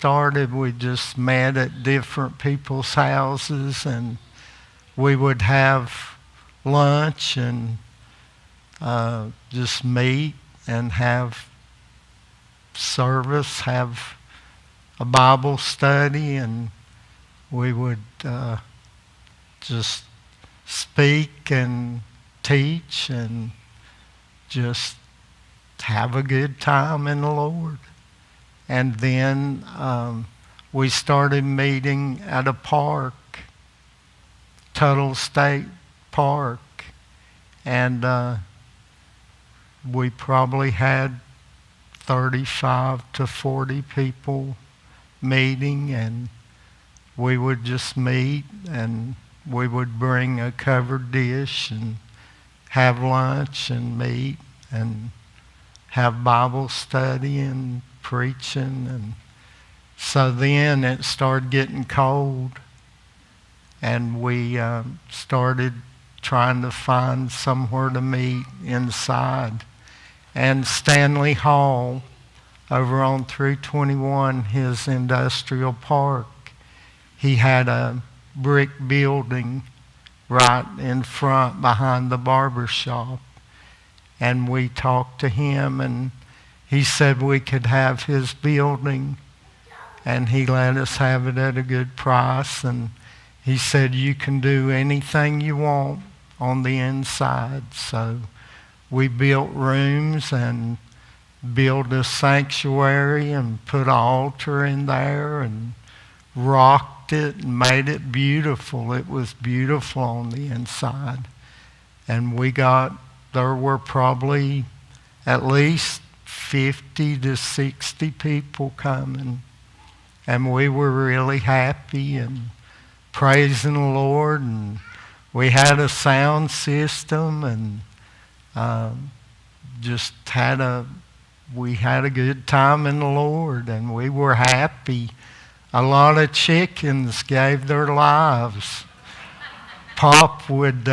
started, we just met at different people's houses, and we would have lunch and just meet and have service, have a Bible study, and we would just speak and teach and just have a good time in the Lord. And then we started meeting at a park, Tuttle State Park, and we probably had 35 to 40 people meeting, and we would just meet, and we would bring a covered dish and have lunch and meet and have Bible study and preaching. And so then it started getting cold, and we started trying to find somewhere to meet inside. And Stanley Hall, over on 321, his industrial park, he had a brick building right in front behind the barber shop. And we talked to him, and he said we could have his building, and he let us have it at a good price. And he said you can do anything you want on the inside. So we built rooms and built a sanctuary and put an altar in there and rocked it and made it beautiful. It was beautiful on the inside. And there were probably at least 50 to 60 people coming. And we were really happy and praising the Lord. And we had a sound system, and we had a good time in the Lord, and we were happy. A lot of chickens gave their lives. Pop would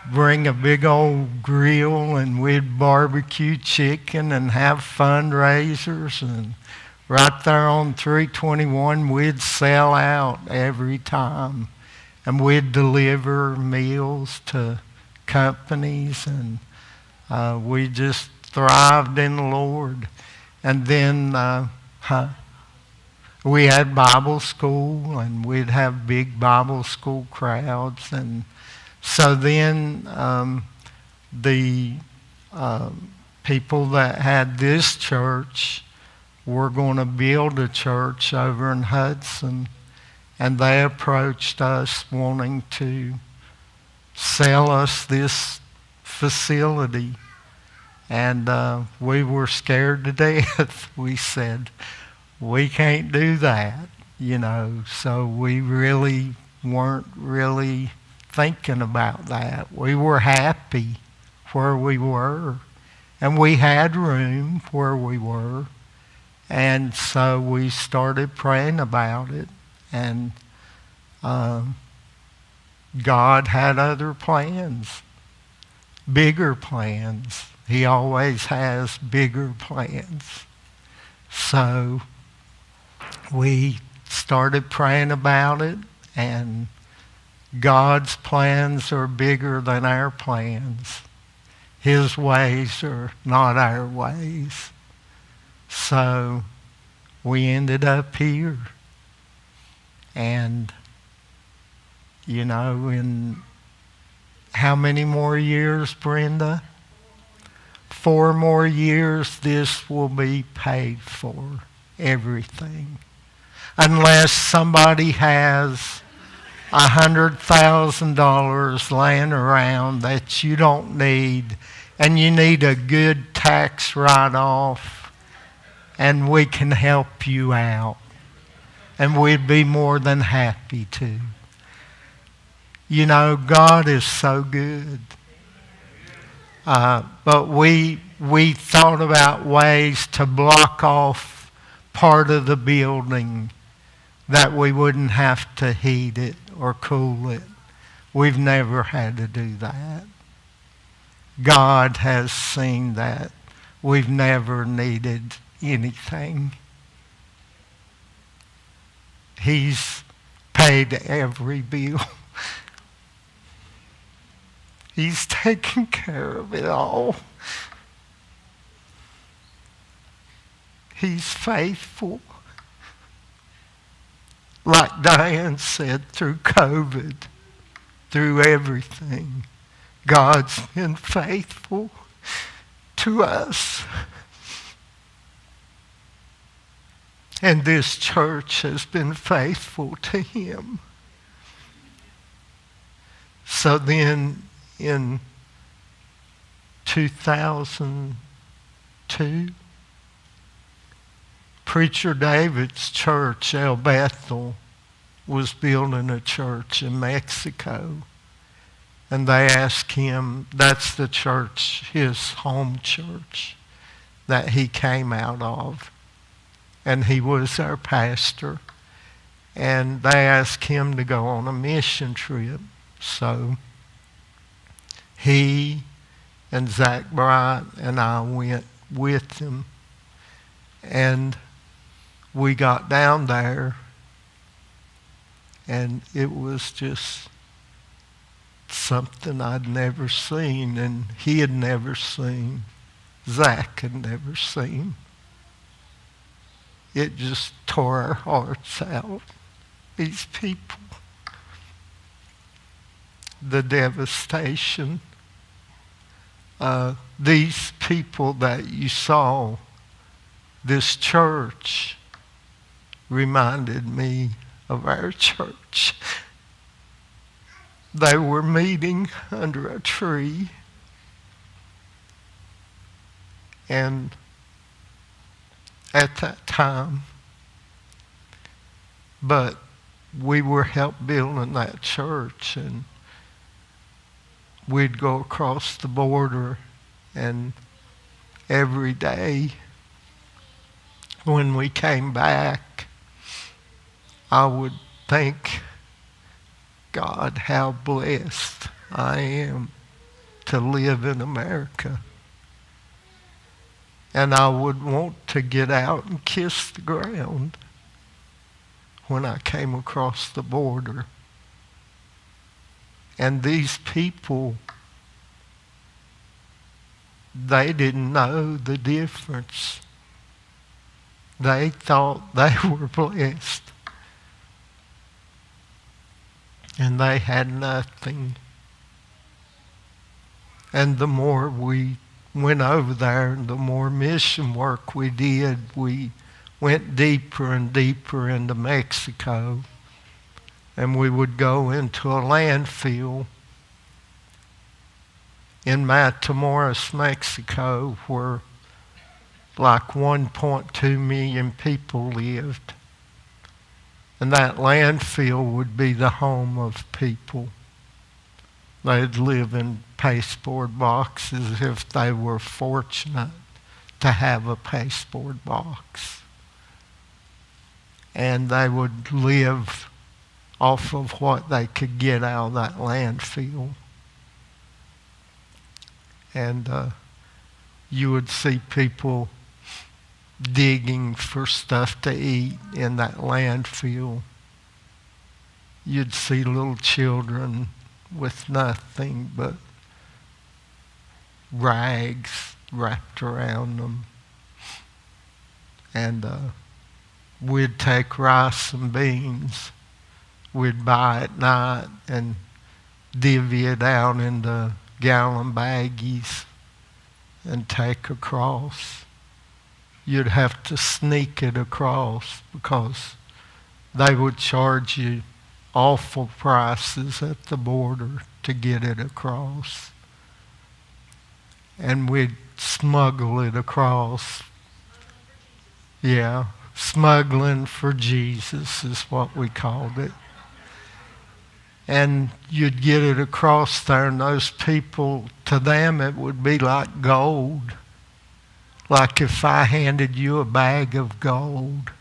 bring a big old grill, and we'd barbecue chicken and have fundraisers. And right there on 321, we'd sell out every time. And we'd deliver meals to companies, and we just thrived in the Lord. And then we had Bible school, and we'd have big Bible school crowds. And so then the people that had this church were going to build a church over in Hudson, and they approached us wanting to sell us this facility. And we were scared to death. We said, we can't do that, So we really weren't really thinking about that. We were happy where we were, and we had room where we were. And so we started praying about it. And God had other plans, bigger plans. He always has bigger plans. So we started praying about it, and God's plans are bigger than our plans. His ways are not our ways. So we ended up here. And, in how many more years, Brenda? 4 more years, this will be paid for, everything. Unless somebody has $100,000 laying around that you don't need, and you need a good tax write-off, and we can help you out. And we'd be more than happy to. God is so good. But we thought about ways to block off part of the building that we wouldn't have to heat it or cool it. We've never had to do that. God has seen that. We've never needed anything. He's paid every bill. He's taken care of it all. He's faithful. Like Diane said, through COVID, through everything, God's been faithful to us. And this church has been faithful to him. So then in 2002, Preacher David's church, El Bethel, was building a church in Mexico. And they asked him, that's the church, his home church, that he came out of. And he was our pastor. And they asked him to go on a mission trip. So he and Zach Bright and I went with him. And we got down there, and it was just something I'd never seen, and he had never seen. Zach had never seen. It just tore our hearts out. These people. The devastation. These people that you saw, this church, reminded me of our church. They were meeting under a tree, and at that time, but we were helped building that church, and we'd go across the border, and every day when we came back, I would thank God how blessed I am to live in America. And I would want to get out and kiss the ground when I came across the border. And these people, they didn't know the difference. They thought they were blessed. And they had nothing. And the more we went over there and the more mission work we did, we went deeper and deeper into Mexico. And we would go into a landfill in Matamoros, Mexico, where like 1.2 million people lived. And that landfill would be the home of people. They'd live in pasteboard boxes if they were fortunate to have a pasteboard box. And they would live off of what they could get out of that landfill. And you would see people digging for stuff to eat in that landfill. You'd see little children with nothing but rags wrapped around them. And we'd take rice and beans. We'd buy at night and divvy it out into gallon baggies and take across. You'd have to sneak it across because they would charge you awful prices at the border to get it across. And we'd smuggle it across. Yeah, smuggling for Jesus is what we called it. And you'd get it across there, and those people, to them it would be like gold. Like if I handed you a bag of gold,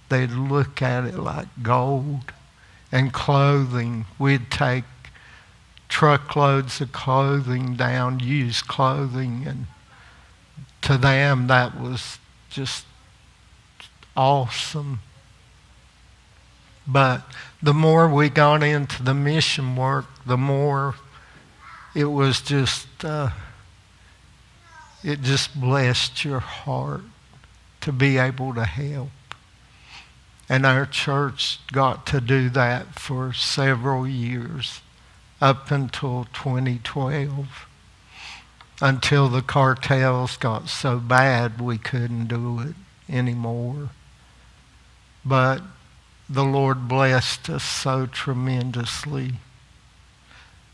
they'd look at it like gold. And clothing, we'd take truckloads of clothing down, used clothing, and to them that was just awesome. But the more we got into the mission work, the more it was just, it just blessed your heart to be able to help. And our church got to do that for several years, up until 2012, until the cartels got so bad we couldn't do it anymore. But the Lord blessed us so tremendously.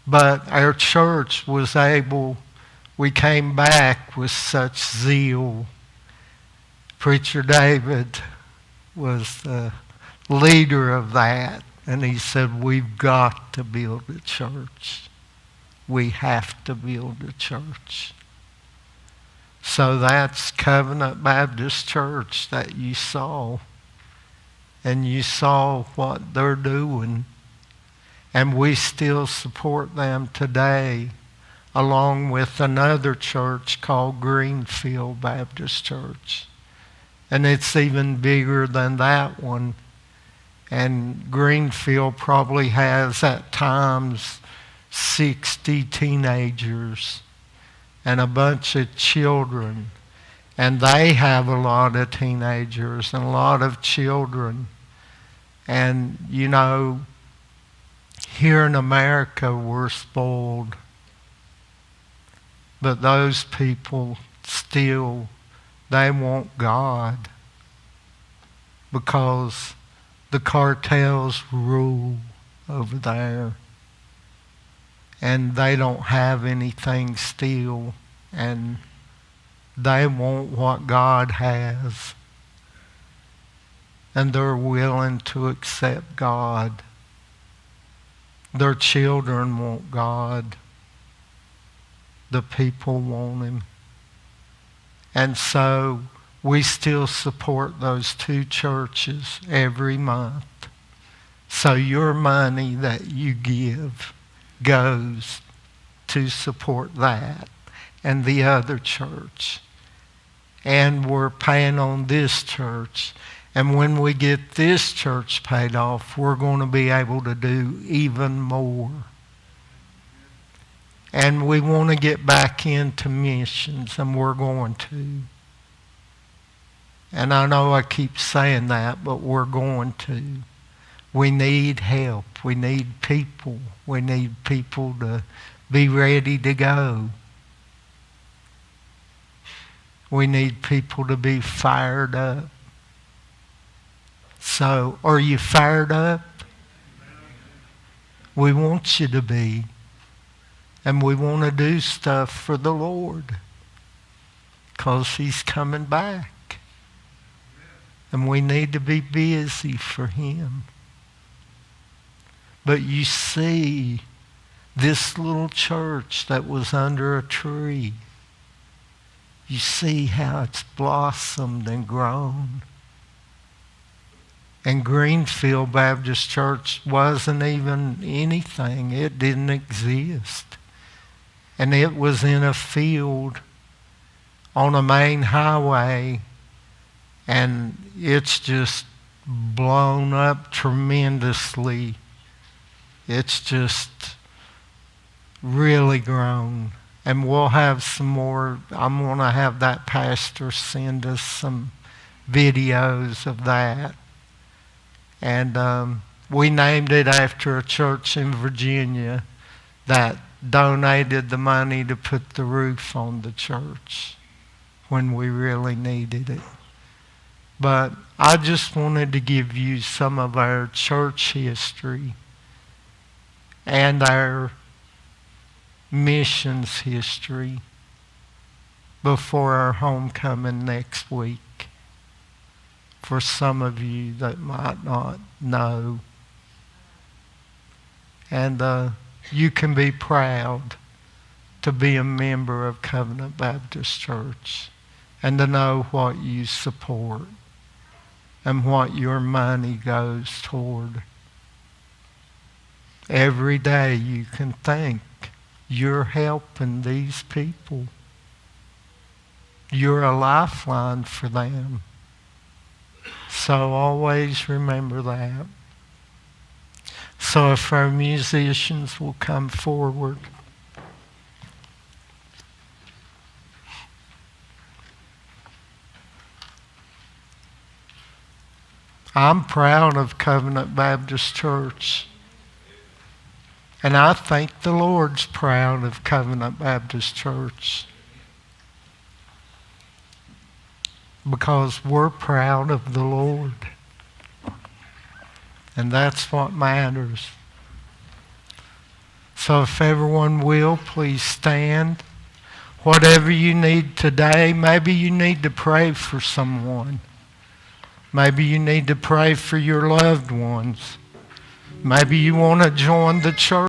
But our church was able, we came back with such zeal. Preacher David was the leader of that, and he said, we've got to build a church. We have to build a church. So that's Covenant Baptist Church that you saw. And you saw what they're doing. And we still support them today, along with another church called Greenfield Baptist Church. And it's even bigger than that one. And Greenfield probably has at times 60 teenagers and a bunch of children. And they have a lot of teenagers and a lot of children. And, you know, here in America we're spoiled. But those people still, they want God, because the cartels rule over there, and they don't have anything still, and they want what God has, and they're willing to accept God. Their children want God. The people want Him. And so we still support those two churches every month. So your money that you give goes to support that and the other church. And we're paying on this church. And when we get this church paid off, we're going to be able to do even more. And we want to get back into missions, and we're going to. And I know I keep saying that, but we're going to. We need help. We need people. We need people to be ready to go. We need people to be fired up. So, are you fired up? We want you to be. And we want to do stuff for the Lord, because He's coming back. And we need to be busy for Him. But you see, this little church that was under a tree, you see how it's blossomed and grown. And Greenfield Baptist Church wasn't even anything. It didn't exist. And it was in a field on a main highway, and it's just blown up tremendously. It's just really grown. And we'll have some more. I'm going to have that pastor send us some videos of that. And we named it after a church in Virginia that donated the money to put the roof on the church when we really needed it. But I just wanted to give you some of our church history and our missions history before our homecoming next week, for some of you that might not know. And you can be proud to be a member of Covenant Baptist Church and to know what you support and what your money goes toward. Every day you can think you're helping these people. You're a lifeline for them. So always remember that. So if our musicians will come forward. I'm proud of Covenant Baptist Church. And I think the Lord's proud of Covenant Baptist Church. Because we're proud of the Lord. And that's what matters. So if everyone will, please stand. Whatever you need today, maybe you need to pray for someone. Maybe you need to pray for your loved ones. Maybe you want to join the church.